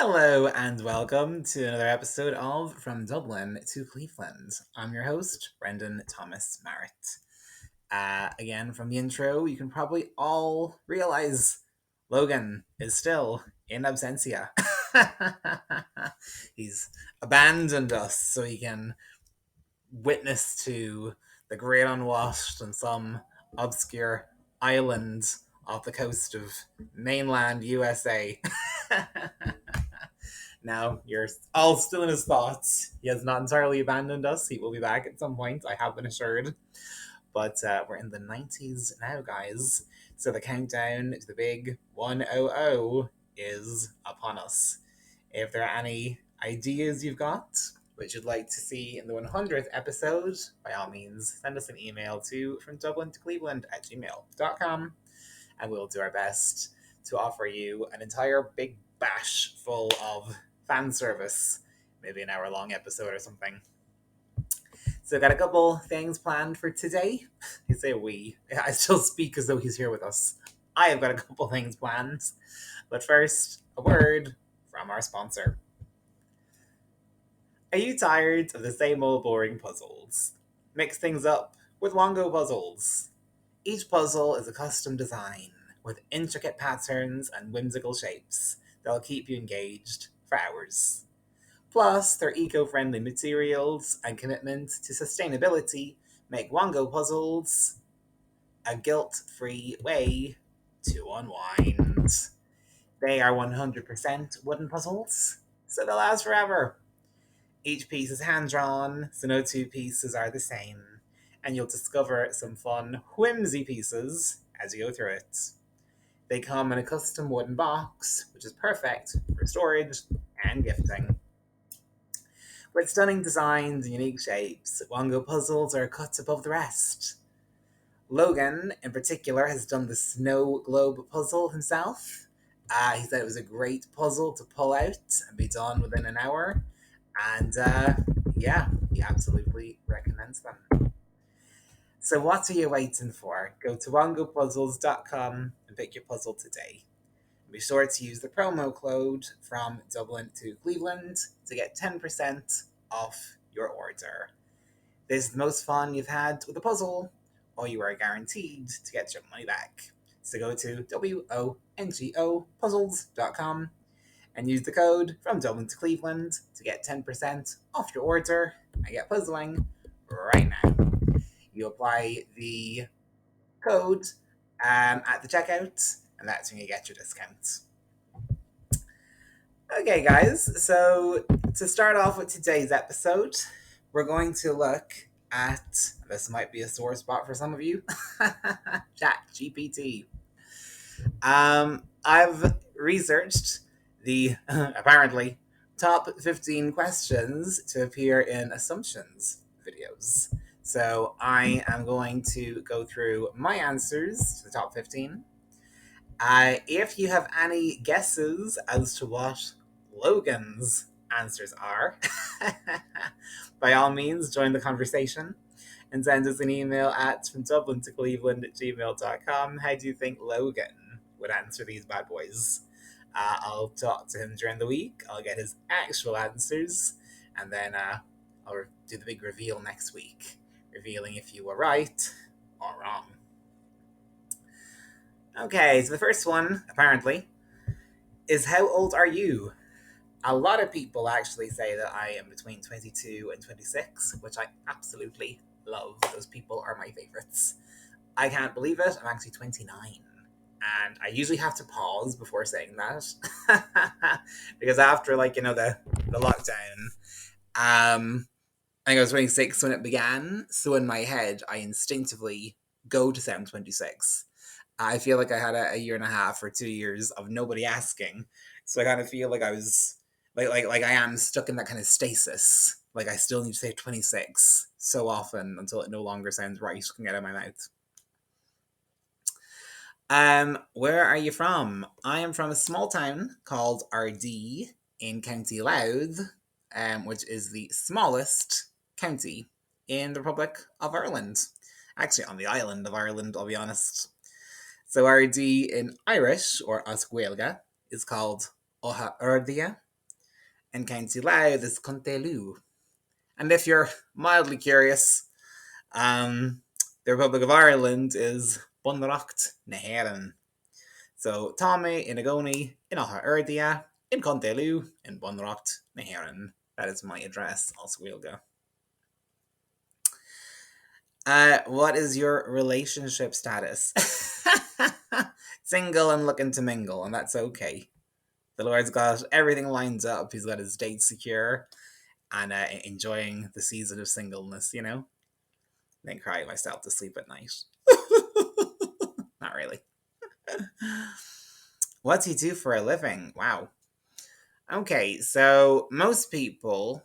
Hello and welcome to another episode of From Dublin to Cleveland. I'm your host, Brendan Thomas Marrett. Again, from the intro, you can probably all realize Logan is still in absentia. He's abandoned us so he can witness to the great unwashed on some obscure island off the coast of mainland USA. Now, you're all still in his thoughts. He has not entirely abandoned us. He will be back at some point, I have been assured. But we're in the 90s now, guys. So the countdown to the big 100 is upon us. If there are any ideas you've got which you'd like to see in the 100th episode, by all means, send us an email to fromdublintocleveland@gmail.com, and we'll do our best to offer you an entire big bash full of fan service, maybe an hour-long episode or something. So got a couple things planned for today. I say we. I still speak as though he's here with us. I have got a couple things planned. But first, a word from our sponsor. Are you tired of the same old boring puzzles? Mix things up with Wongo puzzles. Each puzzle is a custom design with intricate patterns and whimsical shapes that'll keep you engaged for hours. Plus, their eco-friendly materials and commitment to sustainability make Wongo puzzles a guilt-free way to unwind. They are 100% wooden puzzles, so they'll last forever. Each piece is hand-drawn, so no two pieces are the same, and you'll discover some fun, whimsy pieces as you go through it. They come in a custom wooden box, which is perfect for storage and gifting. With stunning designs and unique shapes, Wongo puzzles are cut above the rest. Logan, in particular, has done the snow globe puzzle himself. He said it was a great puzzle to pull out and be done within an hour. And yeah, he absolutely recommends them. So what are you waiting for? Go to wongopuzzles.com and pick your puzzle today. Be sure to use the promo code from Dublin to Cleveland to get 10% off your order. This is the most fun you've had with a puzzle, or you are guaranteed to get your money back. So go to wongopuzzles.com and use the code from Dublin to Cleveland to get 10% off your order and get puzzling right now. You apply the code at the checkout, and that's when you get your discount. Okay, guys, so to start off with today's episode, we're going to look at, this might be a sore spot for some of you, ChatGPT. I've researched the apparently top 15 questions to appear in assumptions videos. So I am going to go through my answers to the top 15. If you have any guesses as to what Logan's answers are, by all means, join the conversation and send us an email at fromdublintocleveland@gmail.com. How do you think Logan would answer these bad boys? I'll talk to him during the week. I'll get his actual answers, and then I'll do the big reveal next week, revealing if you were right or wrong. Okay, so the first one, apparently, is how old are you? A lot of people actually say that I am between 22 and 26, which I absolutely love. Those people are my favorites. I can't believe it, I'm actually 29. And I usually have to pause before saying that. Because after, the lockdown, I think I was 26 when it began. So in my head, I instinctively go to sound 26. I feel like I had a year and a half or 2 years of nobody asking. So I kind of feel like I was, like I am stuck in that kind of stasis. Like I still need to say 26 so often until it no longer sounds right coming out of my mouth. Where are you from? I am from a small town called Ardee in County Louth, which is the smallest county in the Republic of Ireland. Actually, on the island of Ireland, I'll be honest. So Ardee in Irish, or Oscuelga, is called Oha Urdia, in County Louth is Contelu. And if you're mildly curious, the Republic of Ireland is Bunracht na Héireann. So Tommy in Agoni, in Aha Erdia, in Contelu, in Bunracht na Héireann. That is my address, Oswego. What is your relationship status? Single and looking to mingle, and that's okay. The Lord's got everything lined up. He's got his date secure and enjoying the season of singleness, you know? Then cry myself to sleep at night. Not really. What's he do for a living? Wow. Okay, so most people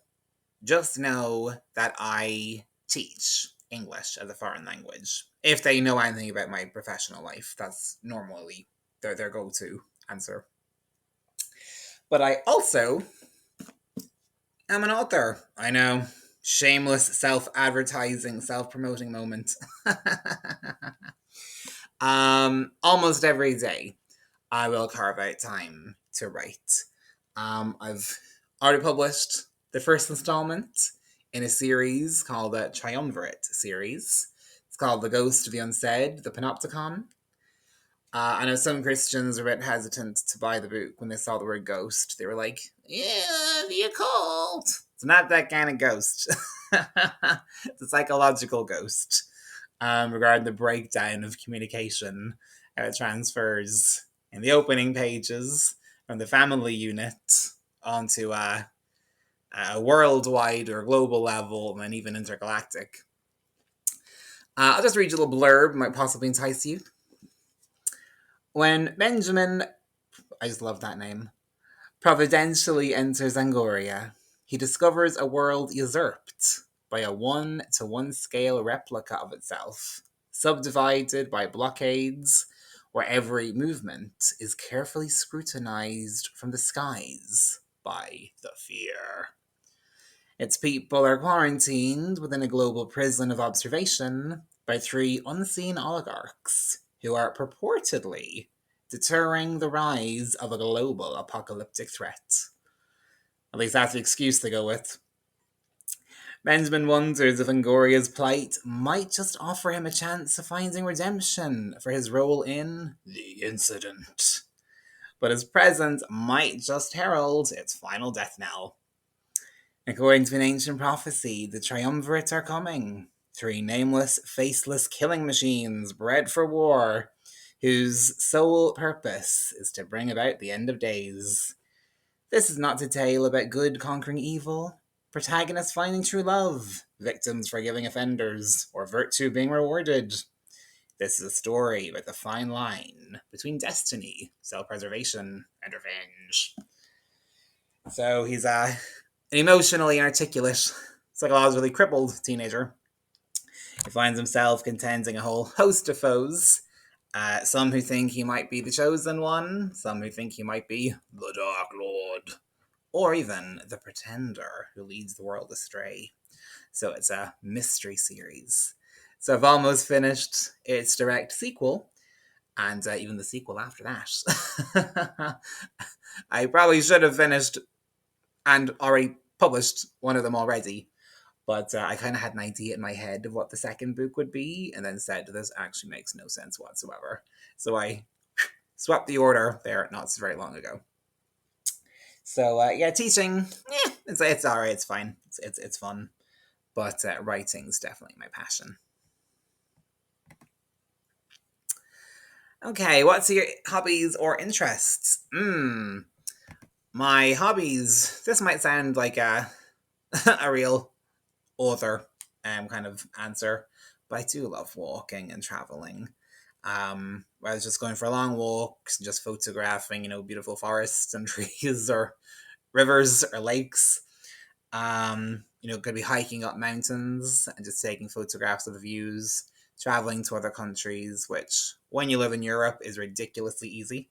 just know that I teach English as a foreign language. If they know anything about my professional life, that's normally their go-to answer. But I also am an author. I know. Shameless self-advertising, self-promoting moment. Almost every day, I will carve out time to write. I've already published the first installment in a series called the Triumvirate series. It's called The Ghost of the Unsaid, the Panopticon. I know some Christians are a bit hesitant to buy the book when they saw the word ghost. They were like, yeah, the occult. It's not that kind of ghost. It's a psychological ghost regarding the breakdown of communication, how it transfers in the opening pages from the family unit onto a worldwide or global level and then even intergalactic. I'll just read you a little blurb, might possibly entice you. When Benjamin, I just love that name, providentially enters Angoria, he discovers a world usurped by a 1-to-1 scale replica of itself, subdivided by blockades, where every movement is carefully scrutinized from the skies by the fear. Its people are quarantined within a global prison of observation by 3 unseen oligarchs who are purportedly deterring the rise of a global apocalyptic threat. At least that's the excuse they go with. Benjamin wonders if Angoria's plight might just offer him a chance of finding redemption for his role in the incident. But his presence might just herald its final death knell. According to an ancient prophecy, the triumvirate are coming. 3 nameless, faceless killing machines bred for war, whose sole purpose is to bring about the end of days. This is not a tale about good conquering evil, protagonists finding true love, victims forgiving offenders, or virtue being rewarded. This is a story about the fine line between destiny, self-preservation, and revenge. So he's an emotionally inarticulate, psychologically crippled teenager. He finds himself contending a whole host of foes. Some who think he might be the chosen one, some who think he might be the Dark Lord, or even the pretender who leads the world astray. So it's a mystery series. So I've almost finished its direct sequel, and even the sequel after that. I probably should have finished and already published one of them already, but I kind of had an idea in my head of what the second book would be, and then said this actually makes no sense whatsoever. So I swapped the order there not so very long ago. So yeah, teaching, it's all right. It's fine. It's fun, but writing's definitely my passion. Okay, what's your hobbies or interests? My hobbies. This might sound like a a real author kind of answer, but I do love walking and traveling. I was just going for long walks, just photographing, beautiful forests and trees or rivers or lakes. Could be hiking up mountains and just taking photographs of the views, traveling to other countries, which when you live in Europe is ridiculously easy.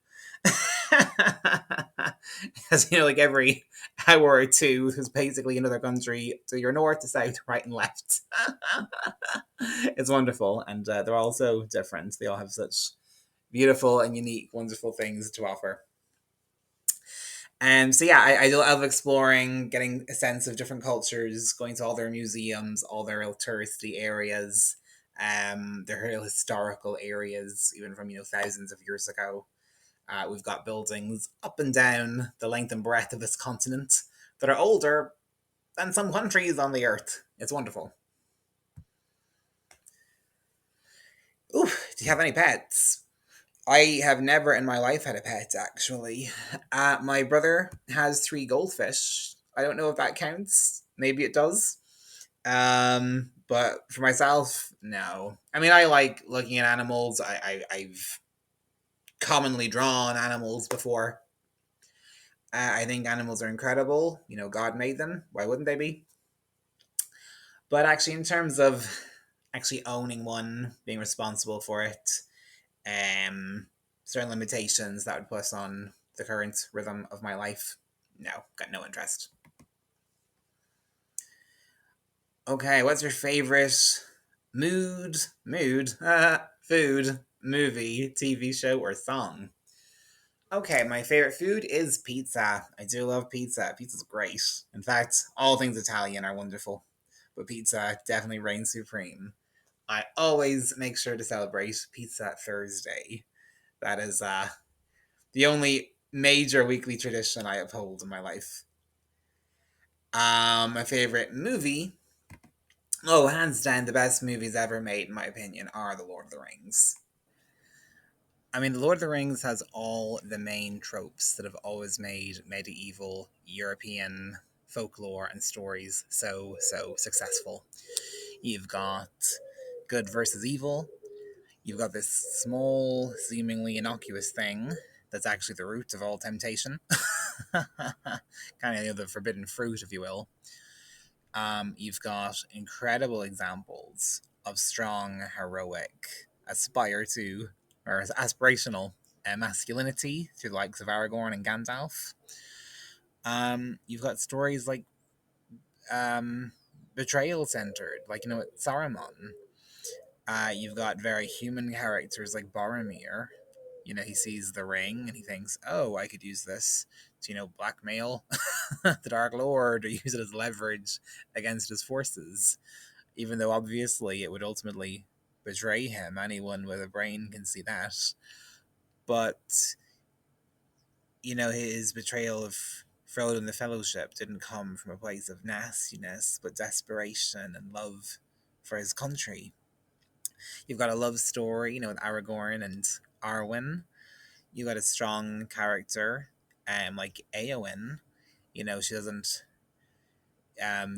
Because like every hour or two is basically another country to your north, to south, right, and left. It's wonderful, and they're all so different. They all have such beautiful and unique, wonderful things to offer. So yeah, I love exploring, getting a sense of different cultures, going to all their museums, all their real touristy areas, their real historical areas, even from thousands of years ago. We've got buildings up and down the length and breadth of this continent that are older than some countries on the earth. It's wonderful. Ooh, do you have any pets? I have never in my life had a pet, actually. My brother has three goldfish. I don't know if that counts. Maybe it does. But for myself, no. I mean, I like looking at animals. I've commonly drawn animals before. I think animals are incredible. God made them. Why wouldn't they be? But actually, in terms of actually owning one, being responsible for it, um, certain limitations that would put on the current rhythm of my life, no, got no interest. Okay, what's your favorite mood, food, movie, TV show, or song? Okay, my favorite food is pizza. I do love pizza. Pizza's great. In fact, all things Italian are wonderful, but pizza definitely reigns supreme. I always make sure to celebrate Pizza Thursday. That is the only major weekly tradition I uphold in my life. My favorite movie, oh, hands down, the best movies ever made, in my opinion, are The Lord of the Rings. I mean, The Lord of the Rings has all the main tropes that have always made medieval European folklore and stories so successful. You've got good versus evil. You've got this small, seemingly innocuous thing that's actually the root of all temptation. Kind of the forbidden fruit, if you will. You've got incredible examples of strong, heroic, aspire to, or aspirational masculinity through the likes of Aragorn and Gandalf. You've got stories like betrayal centered, like Saruman. You've got very human characters like Boromir. He sees the ring and he thinks, "Oh, I could use this to, blackmail the Dark Lord or use it as leverage against his forces." Even though obviously it would ultimately betray him. Anyone with a brain can see that. But his betrayal of Frodo and the Fellowship didn't come from a place of nastiness, but desperation and love for his country. You've got a love story, with Aragorn and Arwen. You got a strong character, like Eowyn. She doesn't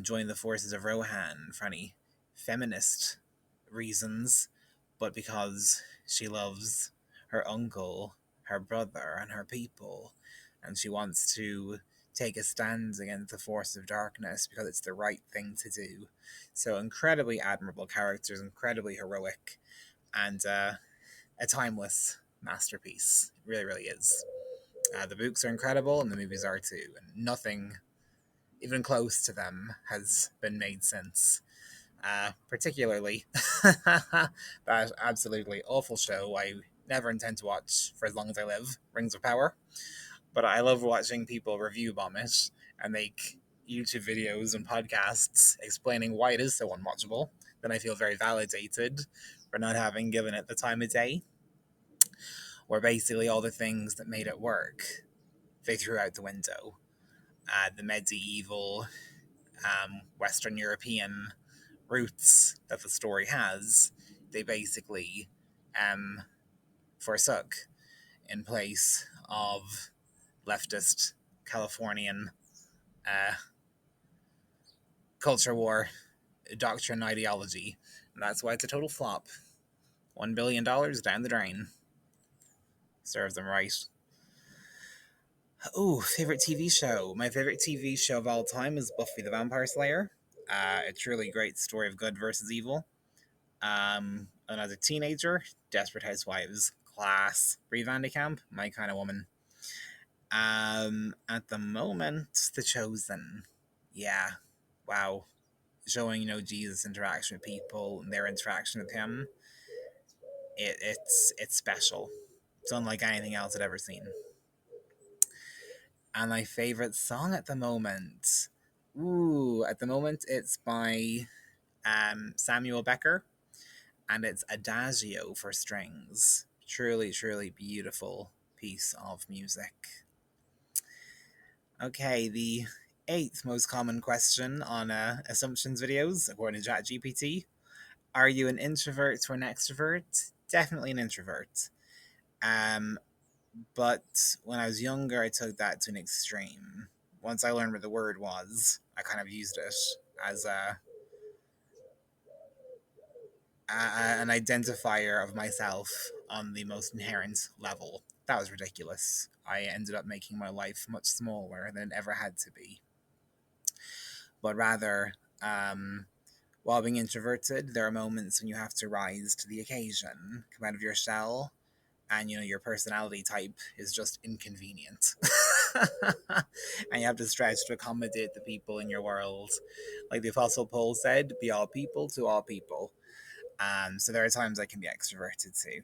join the forces of Rohan for any feminist reasons, but because she loves her uncle, her brother, and her people, and she wants to take a stand against the force of darkness because it's the right thing to do. So incredibly admirable characters, incredibly heroic, and a timeless masterpiece. It really, really is. The books are incredible, and the movies are too, and nothing even close to them has been made since. Particularly that absolutely awful show I never intend to watch for as long as I live, Rings of Power. But I love watching people review bomb it and make YouTube videos and podcasts explaining why it is so unwatchable. Then I feel very validated for not having given it the time of day, where basically all the things that made it work they threw out the window. The medieval, Western European roots that the story has, they basically um, forsook in place of leftist Californian uh, culture war doctrine ideology. And that's why it's a total flop. $1 billion down the drain. Serves them right. Oh, favorite TV show. My favorite TV show of all time is Buffy the Vampire Slayer. A truly great story of good versus evil. And as a teenager, Desperate Housewives, class. Brie Vandekamp, my kind of woman. At the moment, The Chosen. Yeah, wow. Showing Jesus' interaction with people and their interaction with him. It's special. It's unlike anything else I'd ever seen. And my favorite song at the moment. Ooh, at the moment it's by Samuel Becker, and it's Adagio for strings. Truly, truly beautiful piece of music. Okay, the eighth most common question on assumptions videos, according to ChatGPT. Are you an introvert or an extrovert? Definitely an introvert. Um, but when I was younger, I took that to an extreme. Once I learned what the word was, I kind of used it as an identifier of myself on the most inherent level. That was ridiculous. I ended up making my life much smaller than it ever had to be. But rather, while being introverted, there are moments when you have to rise to the occasion, come out of your shell, and your personality type is just inconvenient. And you have to stretch to accommodate the people in your world. Like the Apostle Paul said, be all people to all people. So there are times I can be extroverted too.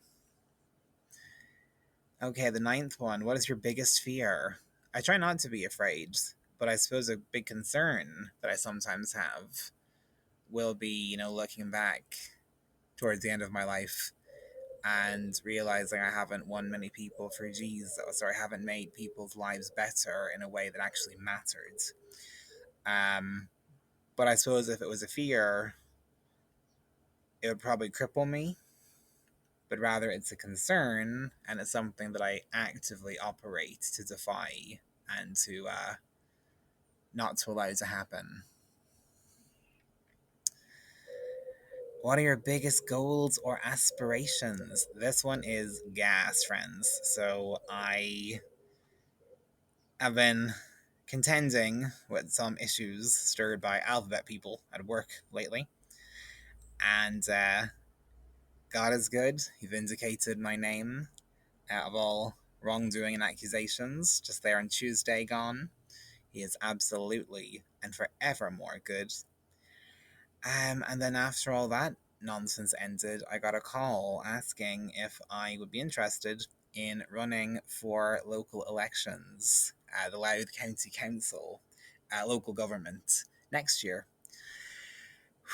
Okay, the ninth one. What is your biggest fear? I try not to be afraid, but I suppose a big concern that I sometimes have will be, looking back towards the end of my life and realizing I haven't won many people for Jesus, or I haven't made people's lives better in a way that actually mattered. Um, but I suppose if it was a fear, it would probably cripple me. But rather, it's a concern, and it's something that I actively operate to defy and to not to allow to happen. What are your biggest goals or aspirations? This one is gas, friends. So I have been contending with some issues stirred by alphabet people at work lately. And God is good. He vindicated my name out of all wrongdoing and accusations just there on Tuesday gone. He is absolutely and forevermore good. And then after all that nonsense ended, I got a call asking if I would be interested in running for local elections at the Louth County Council, local government, next year.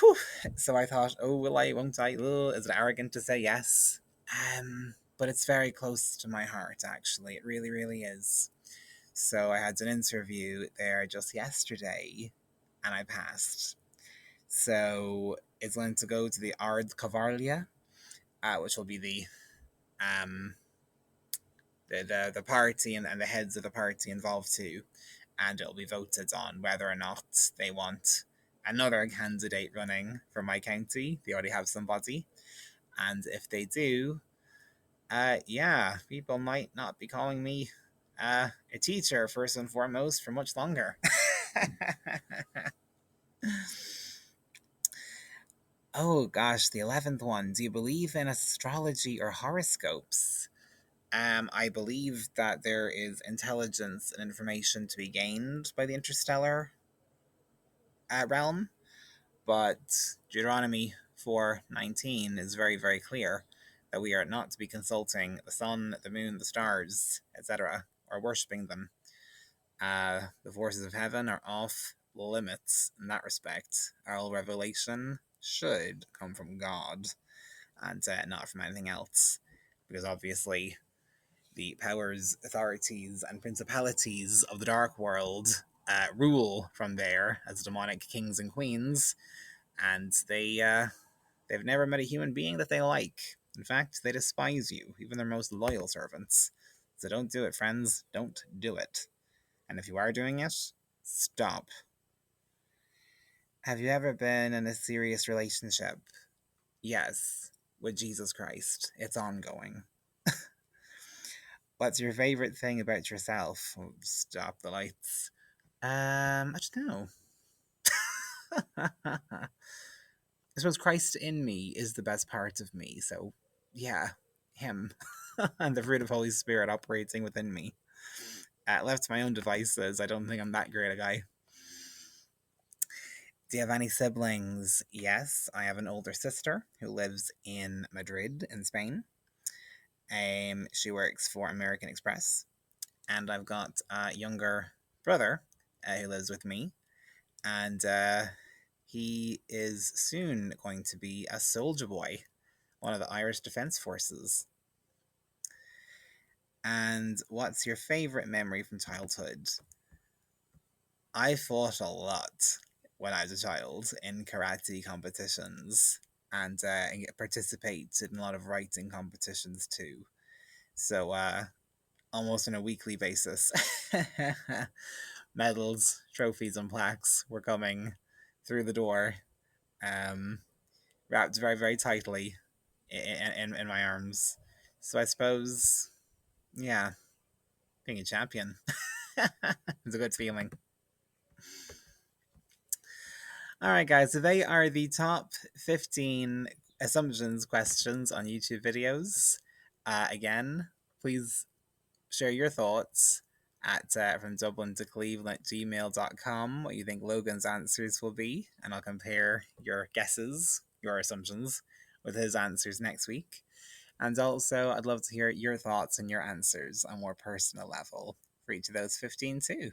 Whew. So I thought, oh, will I, won't I? Ugh, is it arrogant to say yes? But it's very close to my heart, actually. It really, really is. So I had an interview there just yesterday, and I passed. So it's going to go to the Ard Cavarlia, which will be um, the party and the heads of the party involved too, and it'll be voted on whether or not they want another candidate running for my county. They already have somebody, and if they do, yeah, people might not be calling me a teacher first and foremost for much longer. Oh gosh, the 11th one. Do you believe in astrology or horoscopes? I believe that there is intelligence and information to be gained by the interstellar realm, but Deuteronomy 4:19 is very, very clear that we are not to be consulting the sun, the moon, the stars, etc., or worshipping them. The forces of heaven are off limits in that respect. All revelation should come from God and not from anything else, because obviously the powers, authorities, and principalities of the dark world rule from there as demonic kings and queens, and they've never met a human being that they like. In fact, they despise you, even their most loyal servants. So don't do it, friends. Don't do it. And if you are doing it, stop. Have you ever been in a serious relationship? Yes, with Jesus Christ. It's ongoing. What's your favorite thing about yourself? Oh, stop the lights. I don't know. I suppose Christ in me is the best part of me, so yeah, him. And the fruit of Holy Spirit operating within me. Left to my own devices, I don't think I'm that great a guy. Do you have any siblings? Yes, I have an older sister who lives in Madrid, in Spain. She works for American Express. And I've got a younger brother who lives with me, and he is soon going to be a soldier boy, one of the Irish Defence Forces. And what's your favourite memory from childhood? I fought a lot when I was a child in karate competitions and participated in a lot of writing competitions too. So, almost on a weekly basis, medals, trophies, and plaques were coming through the door, um, wrapped very, very tightly in my arms. So, I suppose, yeah, being a champion is a good feeling. All right, guys. So they are the top 15 assumptions questions on YouTube videos. Again, please share your thoughts at from Dublin to Cleveland at gmail.com what you think Logan's answers will be, and I'll compare your guesses, your assumptions, with his answers next week. And also, I'd love to hear your thoughts and your answers on a more personal level for each of those 15 too.